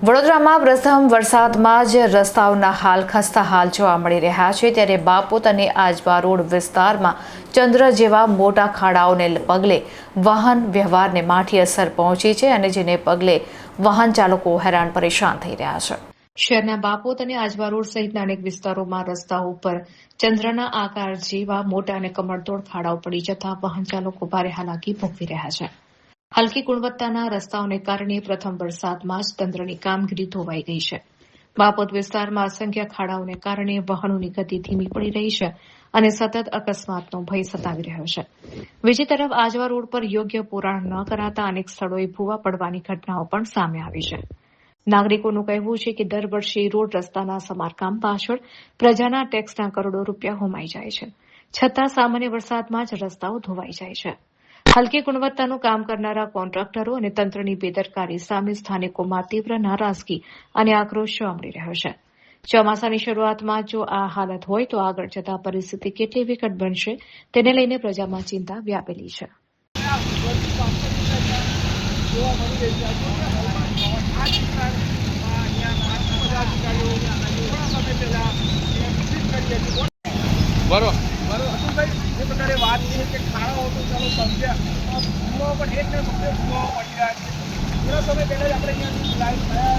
વડોદરામાં પ્રથમ વરસાદમાં જ રસ્તાઓના હાલ ખસ્તા હાલ જોવા મળી રહ્યા છે, ત્યારે બાપોત અને આજવા રોડ વિસ્તારમાં ચંદ્ર જેવા મોટા ખાડાઓને પગલે વાહન વ્યવહારને માઠી અસર પહોંચી છે અને જેને પગલે વાહન ચાલકો હેરાન પરેશાન થઈ રહ્યા છે। શહેરના બાપોત અને આજવા રોડ સહિતના અનેક વિસ્તારોમાં રસ્તાઓ ઉપર ચંદ્રના આકાર જેવા મોટા અને કમરતોડ ખાડાઓ પડી જતા વાહન ચાલકો ભારે હાલાકી ભોગવી રહ્યા છે। હલકી ગુણવત્તાના રસ્તાઓને કારણે પ્રથમ વરસાદમાં જ તંત્રની કામગીરી ધોવાઈ ગઈ છે। બાપોત વિસ્તારમાં અસંખ્ય ખાડાઓને કારણે વાહનોની ગતિ ધીમી પડી રહી છે અને સતત અકસ્માતનો ભય સતાવી રહ્યો છે। બીજી તરફ આજવા રોડ પર યોગ્ય પુરાણ ન કરાતા અનેક સ્થળોએ ભૂવા પડવાની ઘટનાઓ પણ સામે આવી છે। નાગરિકોનું કહેવું છે કે દર વર્ષે રોડ રસ્તાના સમારકામ પાછળ પ્રજાના ટેક્સના કરોડો રૂપિયા હોમાઈ જાય છે, છતાં સામાન્ય વરસાદમાં જ રસ્તાઓ ધોવાઈ જાય છે। હલકી ગુણવત્તાનું કામ કરનારા કોન્ટ્રાક્ટરો અને તંત્રની બેદરકારી સામે સ્થાનિકોમાં તીવ્ર નારાજગી અને આક્રોશ જોવા મળી રહ્યો છે। ચોમાસાની શરૂઆતમાં જો આ હાલત હોય તો આગળ જતા પરિસ્થિતિ કેટલી વિકટ બનશે તેને લઈને પ્રજામાં ચિંતા વ્યાપેલી છે। અતુલભાઈ, જે પ્રકારે વાત છે કે ખાડાઓ તો ચાલો સમજ્યા, પણ એક ને પડી રહ્યા છે। થોડા સમય પહેલા જ આપણે અહીંયા લાઈવ થયા